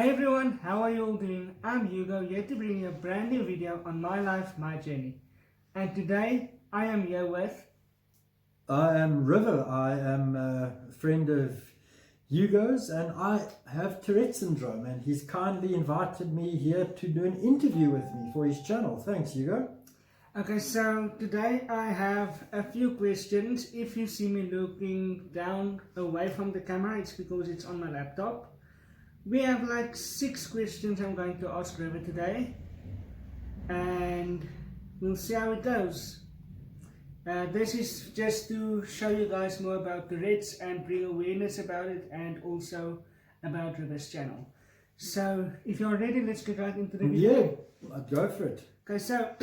Hi everyone, how are you all doing? I'm Hugo, here to bring you a brand new video on my life, my journey. And today I am here with... I am River. I am a friend of Hugo's and I have Tourette's syndrome, and he's kindly invited me here to do an interview with me for his channel. Thanks, Hugo. Okay, so today I have a few questions. If you see me looking down away from the camera, it's because it's on my laptop. We have like 6 questions I'm going to ask River today, and we'll see how it goes. This is just to show you guys more about Tourette's and bring awareness about it, and also about River's channel. So if you're ready, let's get right into the video. Yeah, I'd go for it. Okay, so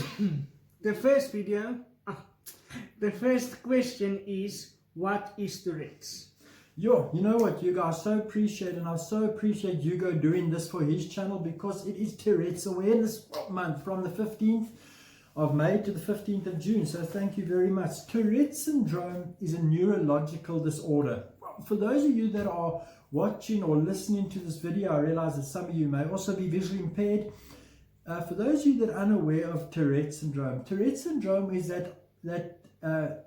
the first question is, what is Tourette's? Yo, you know what, Hugo, I so appreciate, and I so appreciate Hugo doing this for his channel, because it is Tourette's Awareness Month from the 15th of May to the 15th of June. So thank you very much. Tourette's syndrome is a neurological disorder. For those of you that are watching or listening to this video, I realize that some of you may also be visually impaired. For those of you that are unaware of Tourette's syndrome is that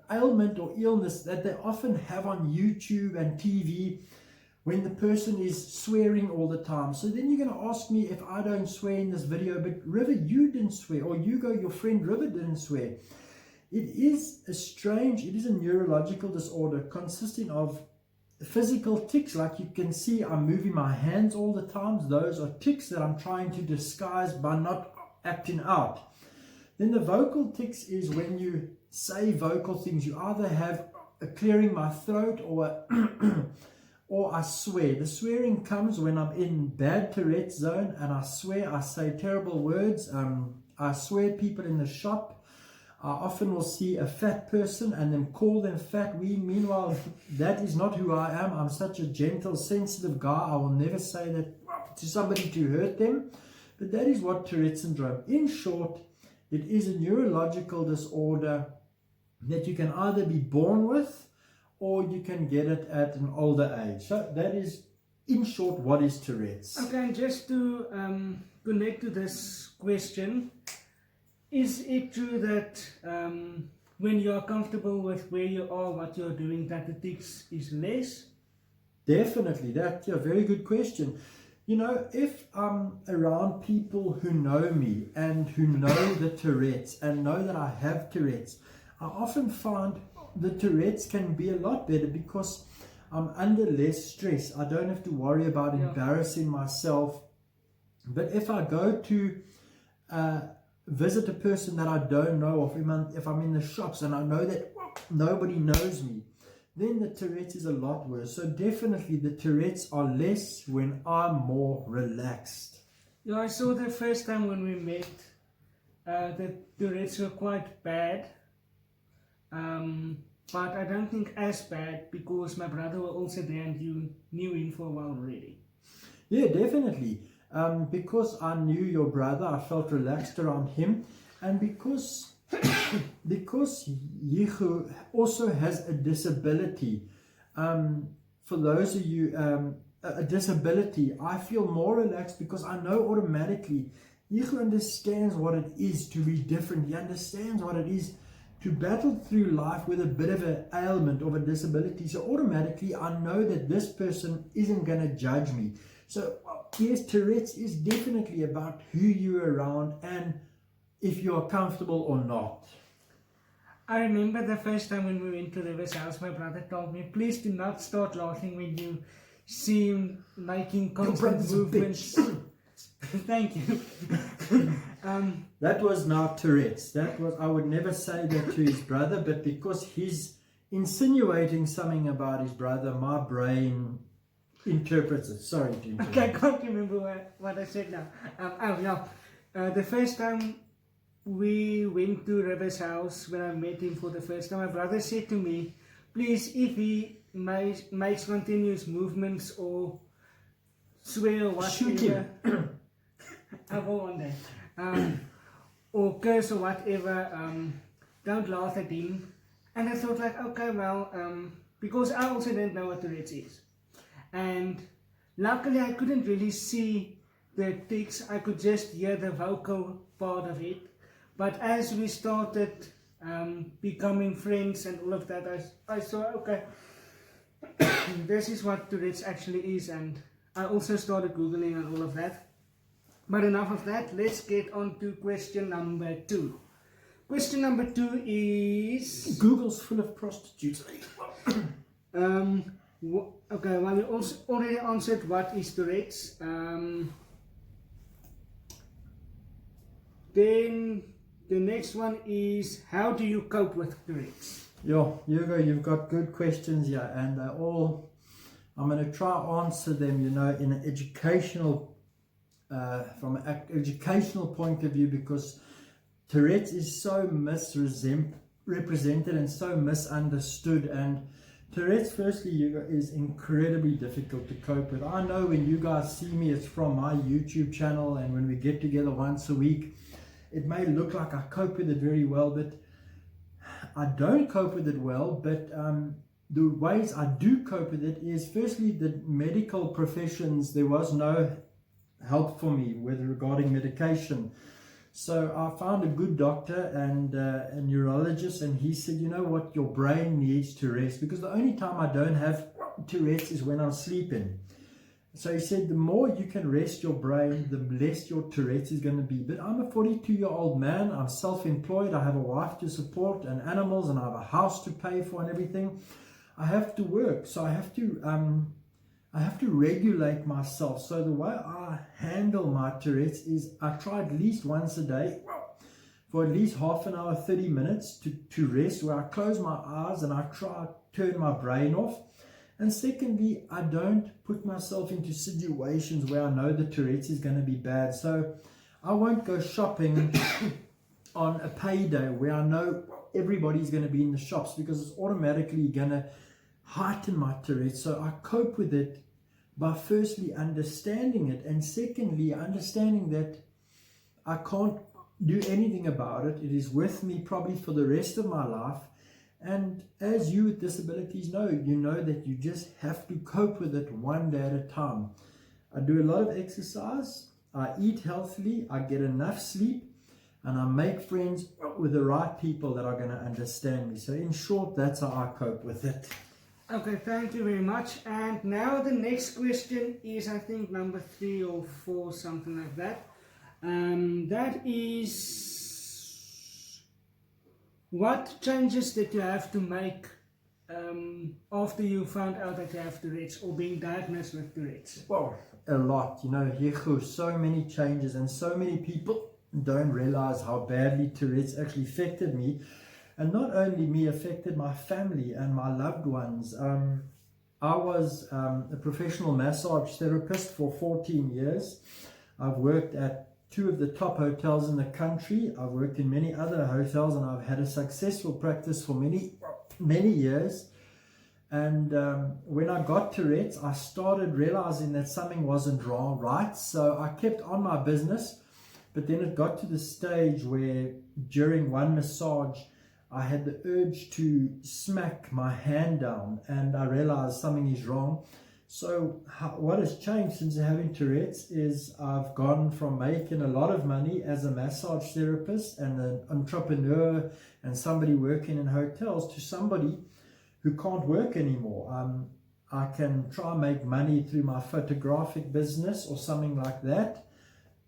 ailment or illness that they often have on YouTube and TV when the person is swearing all the time. So then you're going to ask me if I don't swear in this video, but River, you didn't swear, or Hugo, your friend River, didn't swear. It is a neurological disorder consisting of physical tics. Like you can see, I'm moving my hands all the time. Those are tics that I'm trying to disguise by not acting out. Then the vocal tics is when you say vocal things. You either have a clearing my throat or or I swear. The swearing comes when I'm in bad Tourette's zone and I swear, I say terrible words. I swear at people in the shop. I often will see a fat person and then call them fat. Meanwhile, that is not who I am. I'm such a gentle, sensitive guy. I will never say that to somebody to hurt them. But that is what Tourette's syndrome. In short, it is a neurological disorder that you can either be born with or you can get it at an older age. So that is, in short, what is Tourette's. Okay, and just to connect to this question, is it true that when you are comfortable with where you are, what you're doing, that the tics is less? Definitely, that's a very good question. You know, if I'm around people who know me and who know the Tourette's and know that I have Tourette's, I often find the Tourette's can be a lot better because I'm under less stress. I don't have to worry about embarrassing myself. But if I go to visit a person that I don't know, or if I'm in the shops and I know that nobody knows me, then the Tourette's is a lot worse. So definitely the Tourette's are less when I'm more relaxed. Yeah, I saw the first time when we met, the Tourette's were quite bad. But I don't think as bad, because my brother was also there and you knew him for a while already. Yeah, definitely. Because I knew your brother, I felt relaxed around him, and because Yichu also has a disability. For those of you, a disability, I feel more relaxed because I know automatically Yichu understands what it is to be different. He understands what it is to battle through life with a bit of an ailment or a disability. So automatically I know that this person isn't going to judge me. So yes, Tourette's is definitely about who you're around and if you're comfortable or not. I remember the first time when we went to River's house, my brother told me, please do not start laughing when you see him making constant movements. Thank you. That was not Tourette's. I would never say that to his brother, but because he's insinuating something about his brother, my brain interprets it. Sorry, Jim. Okay, I can't remember what I said now. The first time we went to River's house, when I met him for the first time, my brother said to me, please, if he makes continuous movements or swear or whatever, shoot him. I will one day. Or curse or whatever, don't laugh at him. And I thought like, okay, well, because I also didn't know what Tourette's is. And luckily I couldn't really see the tics, I could just hear the vocal part of it. But as we started becoming friends and all of that, I saw, okay, this is what Tourette's actually is, and I also started Googling and all of that. But enough of that, let's get on to question number 2. Question number 2 is... Google's full of prostitutes. Okay, well, we also already answered what is Tourette's. Then the next one is, how do you cope with Tourette's? Yeah, Hugo, you've got good questions here, and they're all, I'm going to try answer them, in an educational, from an educational point of view, because Tourette's is so misrepresented and so misunderstood. And Tourette's, firstly, Hugo, is incredibly difficult to cope with. I know when you guys see me, it's from my YouTube channel, and when we get together once a week, it may look like I cope with it very well, but I don't cope with it well. But the ways I do cope with it is, firstly, the medical professions, there was no help for me regarding medication. So I found a good doctor and a neurologist, and he said, you know what, your brain needs to rest, because the only time I don't have Tourette's is when I'm sleeping. So he said, the more you can rest your brain, the less your Tourette's is going to be. But I'm a 42-year-old man. I'm self-employed. I have a wife to support and animals, and I have a house to pay for and everything. I have to work, so I have to regulate myself. So the way I handle my Tourette's is I try at least once a day for at least half an hour, 30 minutes to rest, where I close my eyes and I try to turn my brain off. And secondly, I don't put myself into situations where I know the Tourette's is going to be bad. So I won't go shopping on a payday where I know everybody's going to be in the shops, because it's automatically going to heighten my Tourette's. So I cope with it by firstly understanding it, and secondly understanding that I can't do anything about it. It is with me probably for the rest of my life. And as you with disabilities know, you know that you just have to cope with it one day at a time. I do a lot of exercise, I eat healthily, I get enough sleep, and I make friends with the right people that are going to understand me. So in short, that's how I cope with it. Okay, thank you very much. And now the next question is, I think, number 3 or 4, something like that. That is, what changes did you have to make after you found out that you have Tourette's, or being diagnosed with Tourette's? Well, a lot, so many changes, and so many people don't realize how badly Tourette's actually affected me. And not only me, affected my family and my loved ones. I was a professional massage therapist for 14 years. I've worked at 2 of the top hotels in the country. I've worked in many other hotels, and I've had a successful practice for many years. And when I got Tourette's, I started realizing that something wasn't right. So I kept on my business, but then it got to the stage where during one massage, I had the urge to smack my hand down, and I realized something is wrong. So what has changed since having Tourette's is I've gone from making a lot of money as a massage therapist and an entrepreneur and somebody working in hotels to somebody who can't work anymore. I can try and make money through my photographic business or something like that.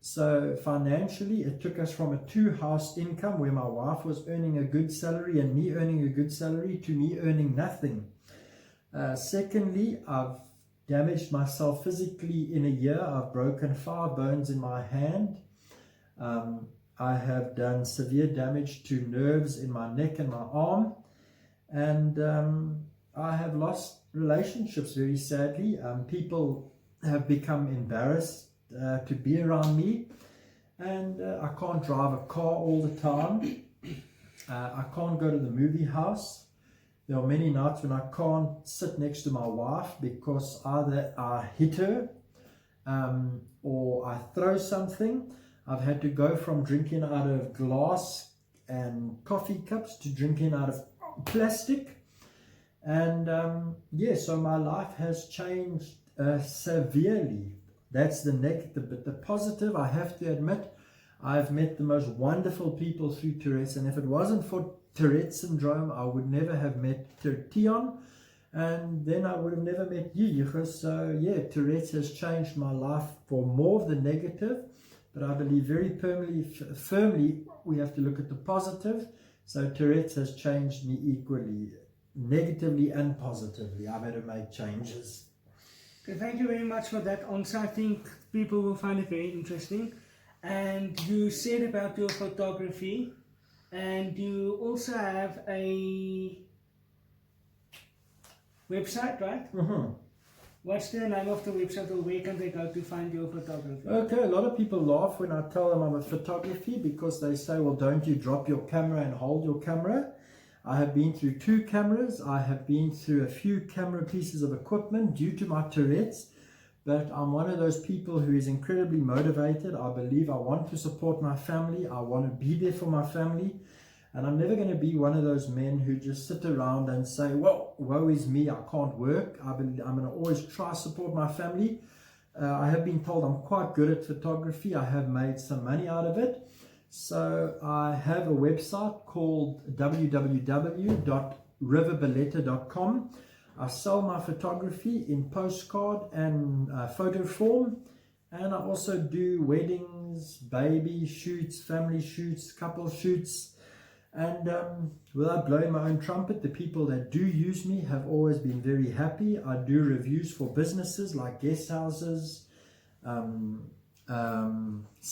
So financially, it took us from a 2-house income where my wife was earning a good salary and me earning a good salary to me earning nothing. Secondly, I've damaged myself physically in a year. I've broken 5 bones in my hand. I have done severe damage to nerves in my neck and my arm. And I have lost relationships very sadly. People have become embarrassed to be around me, and I can't drive a car all the time. I can't go to the movie house. There are many nights when I can't sit next to my wife because either I hit her or I throw something. I've had to go from drinking out of glass and coffee cups to drinking out of plastic. And so my life has changed severely. That's the negative. But the positive, I have to admit, I've met the most wonderful people through Tourette's, and if it wasn't for Tourette's syndrome, I would never have met Tion, and then I would have never met you, Hugo. So yeah, Tourette's has changed my life for more of the negative, but I believe very firmly we have to look at the positive. So Tourette's has changed me equally, negatively and positively. I've had to make changes. Okay, thank you very much for that answer. I think people will find it very interesting. And you said about your photography, and you also have a website, right? Mm-hmm. What's the name of the website, or where can they go to find your photography? Okay, a lot of people laugh when I tell them I'm a photography, because they say, well, don't you drop your camera and hold your camera? I have been through 2 cameras. I have been through a few camera pieces of equipment due to my Tourette's. But I'm one of those people who is incredibly motivated. I believe I want to support my family. I want to be there for my family. And I'm never going to be one of those men who just sit around and say, well, woe is me, I can't work. I believe I'm going to always try to support my family. I have been told I'm quite good at photography. I have made some money out of it. So I have a website called www.riverbaleta.com. I sell my photography in postcard and photo form, and I also do weddings, baby shoots, family shoots, couple shoots, and without blowing my own trumpet, the people that do use me have always been very happy. I do reviews for businesses like guest houses,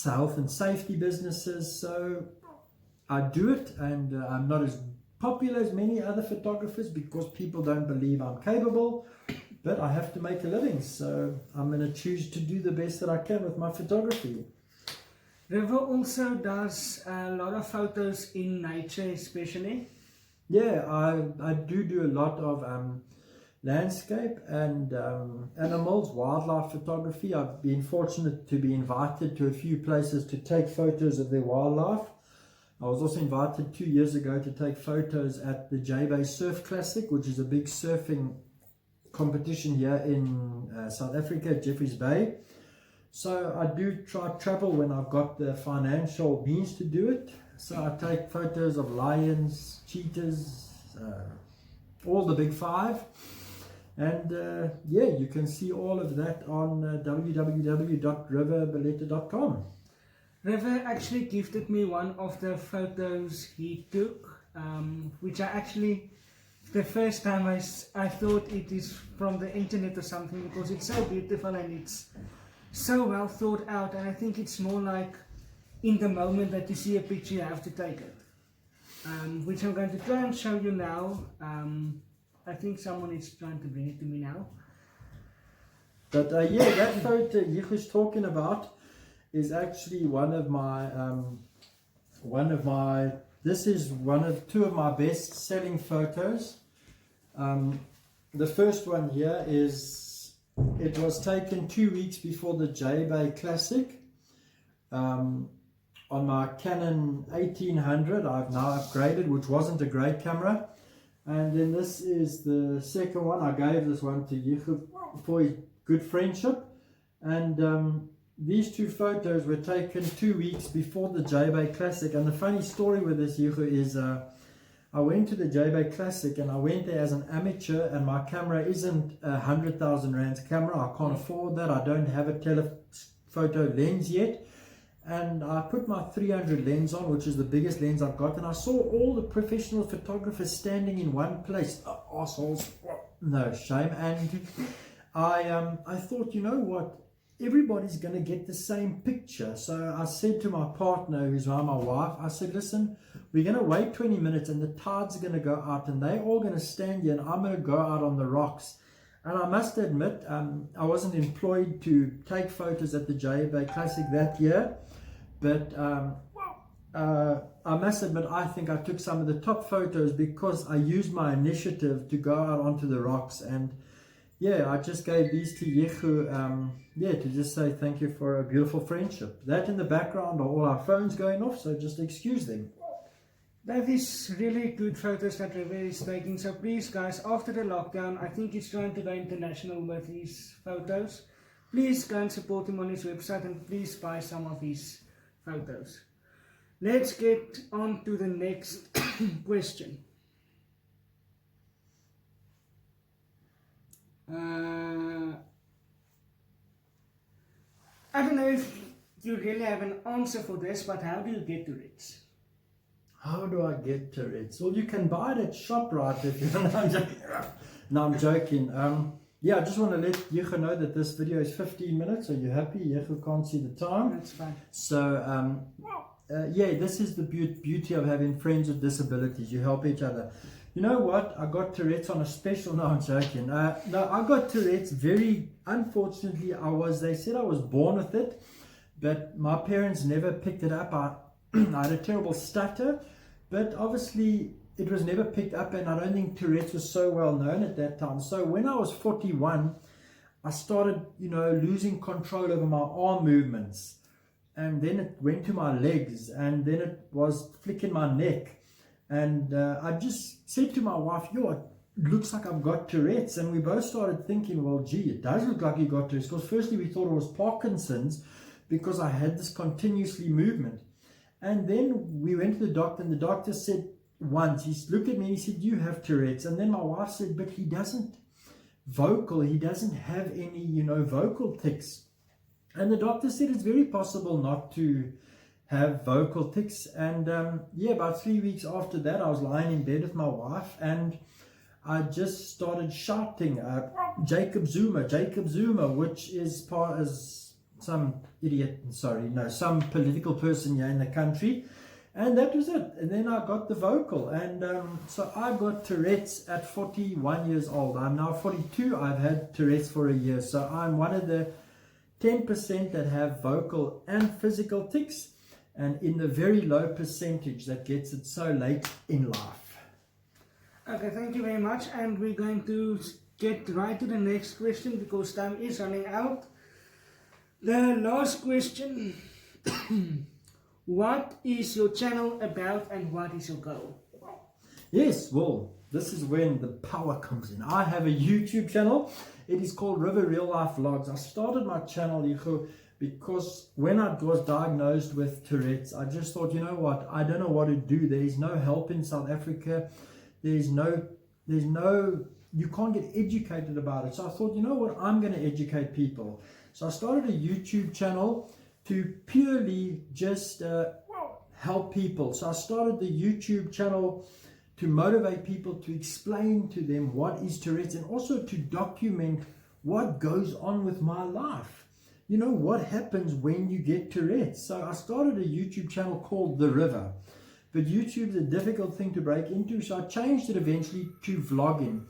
health and safety businesses, so I do it, and I'm not as popular as many other photographers because people don't believe I'm capable, but I have to make a living, so I'm going to choose to do the best that I can with my photography. River also does a lot of photos in nature, especially. Yeah, I do a lot of landscape and animals, wildlife photography. I've been fortunate to be invited to a few places to take photos of their wildlife. I was also invited 2 years ago to take photos at the J-Bay Surf Classic, which is a big surfing competition here in South Africa, Jeffreys Bay. So I do try to travel when I've got the financial means to do it. So I take photos of lions, cheetahs, all the big 5. And yeah, you can see all of that on www.riverbaleta.com. River actually gifted me one of the photos he took, which I actually, the first time I thought it is from the internet or something, because it's so beautiful and it's so well thought out, and I think it's more like in the moment that you see a picture you have to take it, which I'm going to try and show you now. I think someone is trying to bring it to me now. But yeah, that photo Yichu's talking about is actually one of my, this is two of my best selling photos. The first one here is, it was taken 2 weeks before the J-Bay Classic on my Canon 1800. I've now upgraded, which wasn't a great camera. And then this is the second one. I gave this one to Yichu for his good friendship. And these 2 photos were taken 2 weeks before the J-Bay Classic. And the funny story with this, Yichu, is I went to the J-Bay Classic and I went there as an amateur, and my camera isn't a 100,000 Rand camera. I can't afford that. I don't have a telephoto lens yet. And I put my 300 lens on, which is the biggest lens I've got, and I saw all the professional photographers standing in one place. Assholes. No shame. And I thought, you know what? Everybody's going to get the same picture. So I said to my partner, who's now my wife, I said, listen, we're going to wait 20 minutes and the tide's going to go out and they're all going to stand here and I'm going to go out on the rocks. And I must admit, I wasn't employed to take photos at the J-Bay Classic that year, but I must admit, I think I took some of the top photos because I used my initiative to go out onto the rocks. And yeah, I just gave these to Yichu, to just say thank you for a beautiful friendship. That in the background are all our phones going off, so just excuse them. That is really good photos that River is taking. So please guys, after the lockdown, I think he's trying to go international with his photos. please go and support him on his website and please buy some of his photos. Let's get on to the next question. I don't know if you really have an answer for this, but how do you get Tourette's? How do I get Tourette's? Well, you can buy it at ShopRite if you want. No, I'm joking. Yeah, I just want to let Yecho know that this video is 15 minutes. Are you happy? Yecho can't see the time. That's fine. So, yeah, this is the beauty of having friends with disabilities. You help each other. You know what? I got Tourette's on a special. No, I'm joking. No, I got Tourette's unfortunately, they said I was born with it, but my parents never picked it up. I had a terrible stutter, but obviously it was never picked up, and I don't think Tourette's was so well known at that time. So when I was 41, I started, losing control over my arm movements, and then it went to my legs, and then it was flicking my neck. And I just said to my wife, it looks like I've got Tourette's. And we both started thinking, well, gee, it does look like you got Tourette's. Because firstly, we thought it was Parkinson's because I had this continuously movement. And then we went to the doctor, and the doctor said once, he looked at me and he said, you have Tourette's. And then my wife said, but he doesn't have any, vocal tics. And the doctor said it's very possible not to have vocal tics. And about 3 weeks after that, I was lying in bed with my wife, and I just started shouting, Jacob Zuma, which is some some political person here in the country. And that was it. And then I got the vocal. And so I got Tourette's at 41 years old. I'm now 42. I've had Tourette's for a year. So I'm one of the 10% that have vocal and physical tics, and in the very low percentage that gets it so late in life. Okay, thank you very much. And we're going to get right to the next question because time is running out. The last question. What is your channel about and what is your goal? Yes, well, this is when the power comes in. I have a YouTube channel. It is called River Real Life Vlogs. I started my channel, because when I was diagnosed with Tourette's, I just thought, I don't know what to do. There is no help in South Africa. You can't get educated about it. So I thought, I'm going to educate people. So I started a YouTube channel to purely just help people. So I started the YouTube channel to motivate people, to explain to them what is Tourette's, and also to document what goes on with my life. What happens when you get Tourette's. So I started a YouTube channel called The River. But YouTube is a difficult thing to break into, so I changed it eventually to vlogging.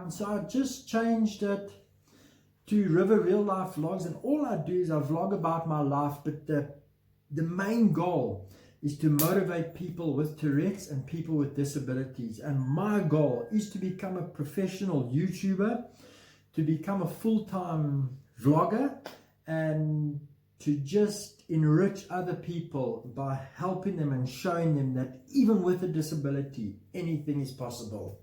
So I just changed it to River Real Life Vlogs, and all I do is I vlog about my life, but the main goal is to motivate people with Tourette's and people with disabilities. And my goal is to become a professional YouTuber, to become a full-time vlogger, and to just enrich other people by helping them and showing them that even with a disability, anything is possible.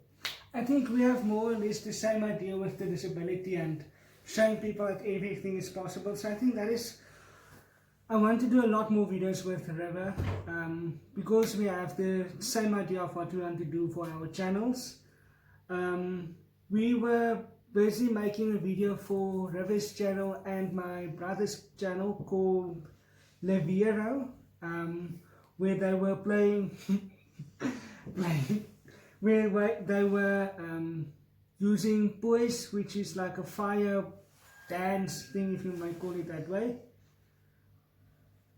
I think we have more or less the same idea with the disability and showing people that everything is possible. So I think I want to do a lot more videos with River because we have the same idea of what we want to do for our channels. We were busy making a video for River's channel and my brother's channel called Levero, where they were playing where they were using poise, which is like a fire dance thing, if you might call it that way.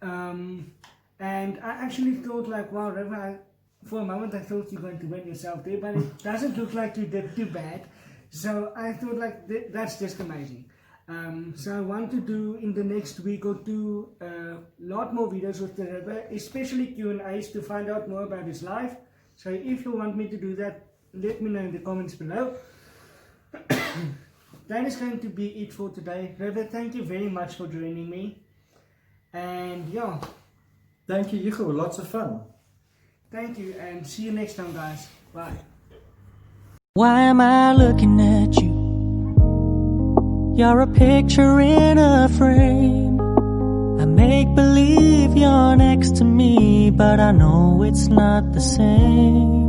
And I actually thought wow, River, for a moment I thought you're going to win yourself there, but it doesn't look like you did too bad. So I thought that's just amazing. So I want to do in the next week or two a lot more videos with the River, especially Q&As to find out more about his life. So if you want me to do that, let me know in the comments below. That is going to be it for today. River, thank you very much for joining me. And yeah. Thank you, Yecho. Lots of fun. Thank you, and see you next time, guys. Bye. Why am I looking at you? You're a picture in a frame. I make believe you're next to me, but I know it's not the same.